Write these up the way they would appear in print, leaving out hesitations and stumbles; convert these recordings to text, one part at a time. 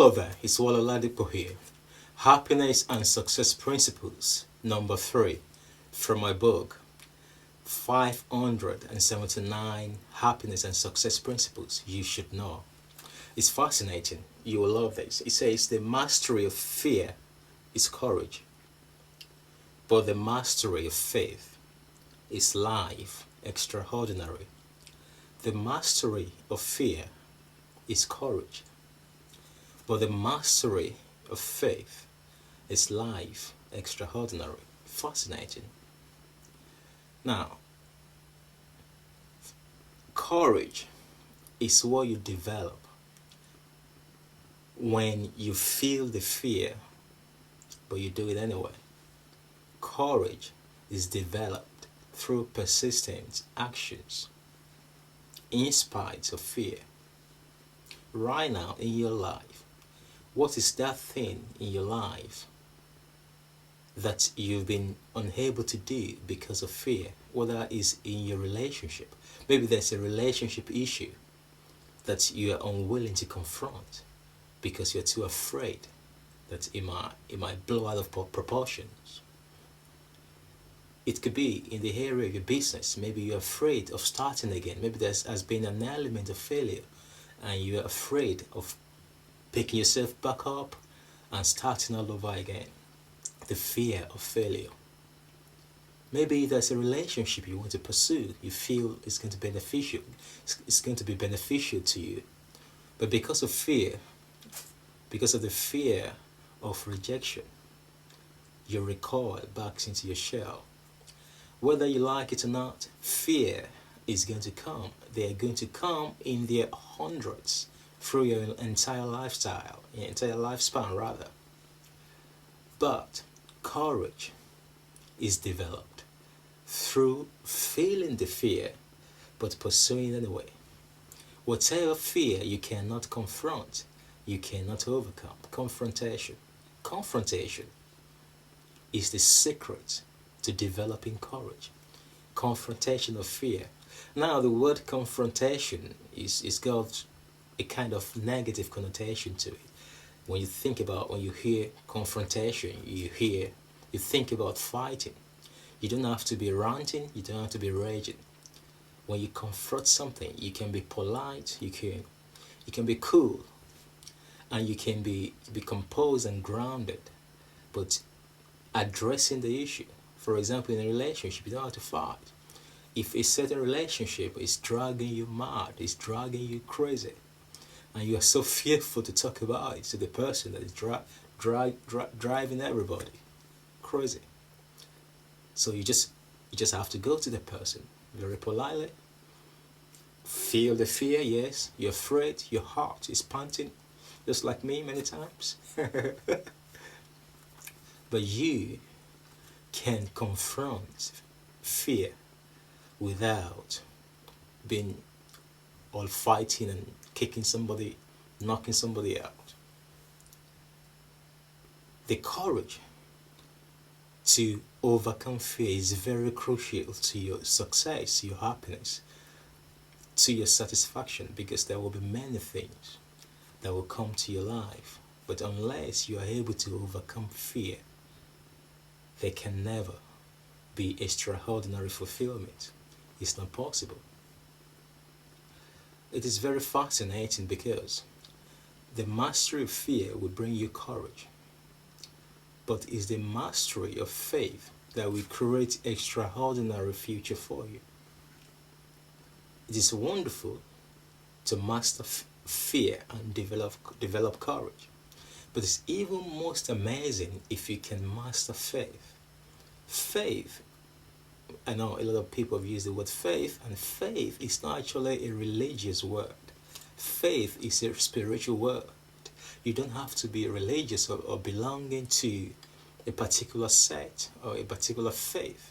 Hello there, it's Wala Ladipo here. Happiness and Success Principles, number 3, from my book 579 Happiness and Success Principles You Should Know. It's fascinating. You will love this. It says the mastery of fear is courage, but the mastery of faith is life extraordinary. The mastery of fear is courage, but the mastery of faith is life extraordinary. Fascinating. Now, courage is what you develop when you feel the fear, but you do it anyway. Courage is developed through persistent actions in spite of fear. Right now in your life, what is that thing in your life that you've been unable to do because of fear? Whether it's in your relationship, maybe there's a relationship issue that you are unwilling to confront because you're too afraid that it might blow out of proportions. It could be in the area of your business. Maybe you're afraid of starting again. Maybe there has been an element of failure and you're afraid of picking yourself back up and starting all over again. The fear of failure. Maybe there's a relationship you want to pursue. You feel it's going to be beneficial. It's going to be beneficial to you. But because of fear, because of the fear of rejection, you recoil back into your shell. Whether you like it or not, fear is going to come. They are going to come in their hundreds through your entire lifestyle, your entire lifespan rather. But courage is developed through feeling the fear but pursuing anyway. Whatever fear you cannot confront, you cannot overcome. Confrontation is the secret to developing courage. Confrontation of fear. Now the word confrontation is got a kind of negative connotation to it. When you hear confrontation, you think about fighting. You don't have to be ranting, you don't have to be raging. When you confront something, you can be polite, you can be cool, and you can be composed and grounded, but addressing the issue. For example, in a relationship, you don't have to fight. If a certain relationship is dragging you mad, is dragging you crazy, and you are so fearful to talk about it to the person that is driving everybody crazy, so you just have to go to the person very politely. Feel the fear, yes, you're afraid, your heart is panting, just like me many times. But you can confront fear without being all fighting and kicking somebody, knocking somebody out. The courage to overcome fear is very crucial to your success, your happiness, to your satisfaction, because there will be many things that will come to your life. But unless you are able to overcome fear, there can never be extraordinary fulfillment. It's not possible. It is very fascinating because the mastery of fear will bring you courage, but it's the mastery of faith that will create extraordinary future for you. It is wonderful to master fear and develop courage, but it's even most amazing if you can master faith. Faith, I know a lot of people have used the word faith, and faith is not actually a religious word. Faith is a spiritual word. You don't have to be religious or belonging to a particular sect or a particular faith.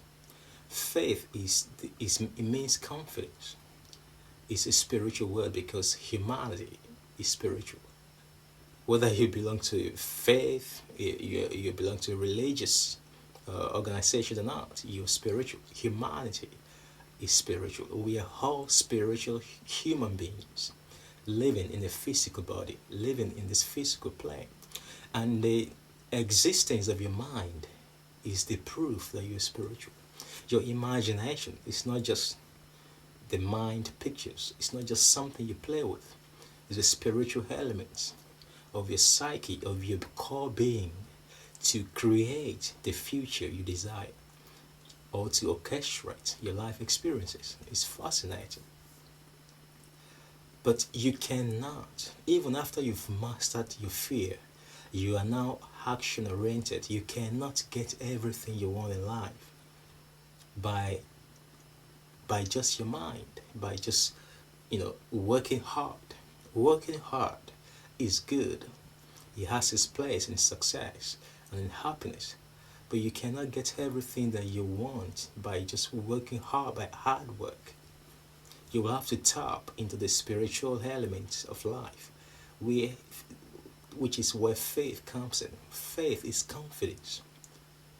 Faith it means confidence. It's a spiritual word because humanity is spiritual. Whether you belong to faith, you belong to a religious organization or not, you're spiritual. Humanity is spiritual. We are all spiritual human beings. living in a physical body, living in this physical plane. And the existence of your mind is the proof that you're spiritual. Your imagination is not just the mind pictures, it's not just something you play with, it's the spiritual elements of your psyche, of your core being, to create the future you desire or to orchestrate your life experiences. It's fascinating. But you cannot, even after you've mastered your fear, you are now action oriented. You cannot get everything you want in life by just your mind, by just working hard. Working hard is good. It has its place in success and in happiness. But you cannot get everything that you want by just working hard, by hard work. You will have to tap into the spiritual elements of life, which is where faith comes in. Faith is confidence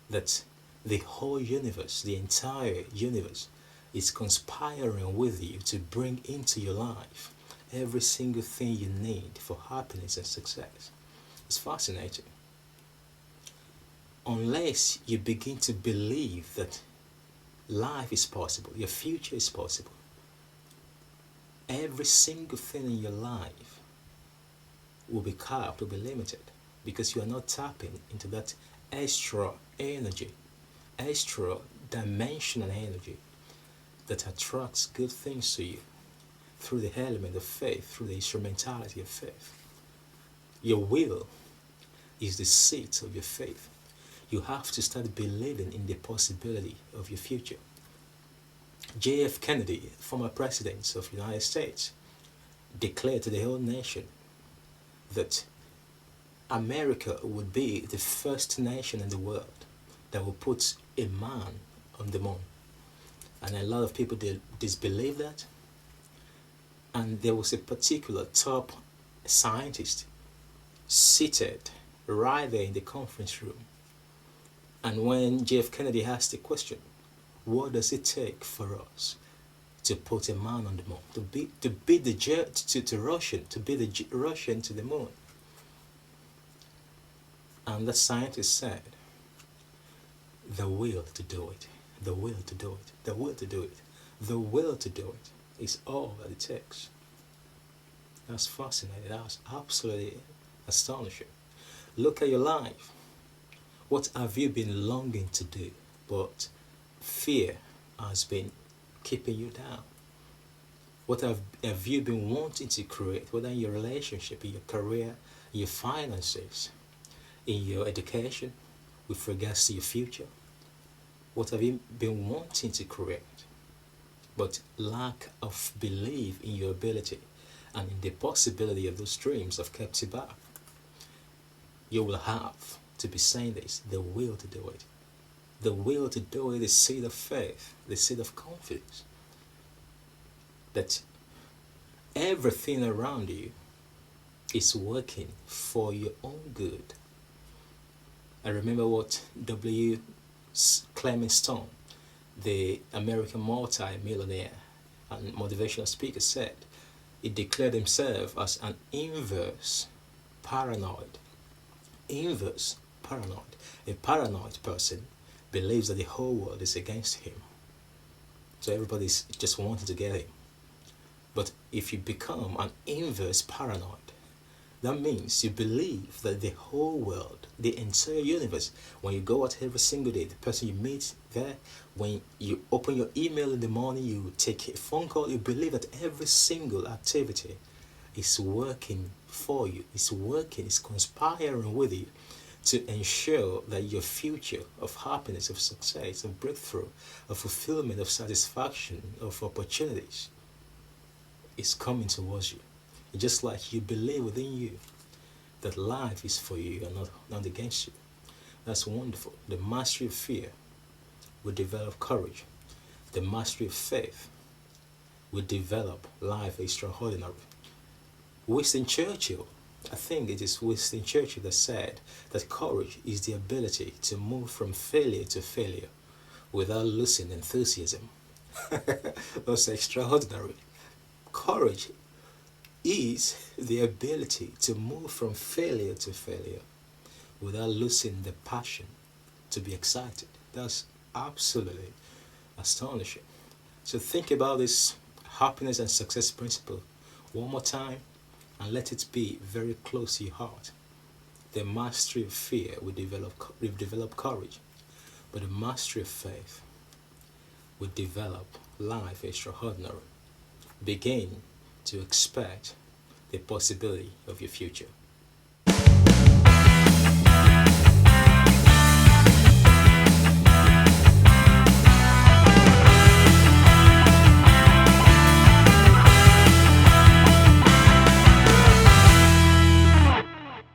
that the whole universe, the entire universe, is conspiring with you to bring into your life every single thing you need for happiness and success. It's fascinating. Unless you begin to believe that life is possible, your future is possible, every single thing in your life will be capped, will be limited, because you are not tapping into that extra energy, extra dimensional energy that attracts good things to you through the element of faith, through the instrumentality of faith. Your will is the seat of your faith. You have to start believing in the possibility of your future. J.F. Kennedy, former president of the United States, declared to the whole nation that America would be the first nation in the world that will put a man on the moon. And a lot of people disbelieve that. And there was a particular top scientist seated right there in the conference room. And when J.F. Kennedy asked the question, what does it take for us to put a man on the moon, to be the Russian to the moon? And the scientist said, the will to do it, the will to do it, the will to do it, the will to do it is all that it takes. That's fascinating. That's absolutely astonishing. Look at your life. What have you been longing to do, but fear has been keeping you down? What have you been wanting to create, whether in your relationship, in your career, in your finances, in your education, with regards to your future? What have you been wanting to create, but lack of belief in your ability and in the possibility of those dreams have kept you back? You will have to be saying this, the will to do it. The will to do it is seed of faith, the seed of confidence that everything around you is working for your own good. I remember what W. Clement Stone, the American multi-millionaire and motivational speaker, said. He declared himself as an inverse paranoid. Inverse paranoid. A paranoid person believes that the whole world is against him. So everybody's just wanting to get him. But if you become an inverse paranoid, that means you believe that the whole world, the entire universe, when you go out every single day, the person you meet there, when you open your email in the morning, you take a phone call, you believe that every single activity is working for you, is working, is conspiring with you to ensure that your future of happiness, of success, of breakthrough, of fulfillment, of satisfaction, of opportunities is coming towards you. Just like you believe within you that life is for you and not against you. That's wonderful. The mastery of fear will develop courage. The mastery of faith will develop life extraordinary. Winston Churchill, I think it is Winston Churchill that said that courage is the ability to move from failure to failure without losing enthusiasm. That's extraordinary. Courage is the ability to move from failure to failure without losing the passion to be excited. That's absolutely astonishing. So think about this happiness and success principle one more time and let it be very close to your heart. The mastery of fear will develop courage, but the mastery of faith will develop life extraordinary. Begin to expect the possibility of your future.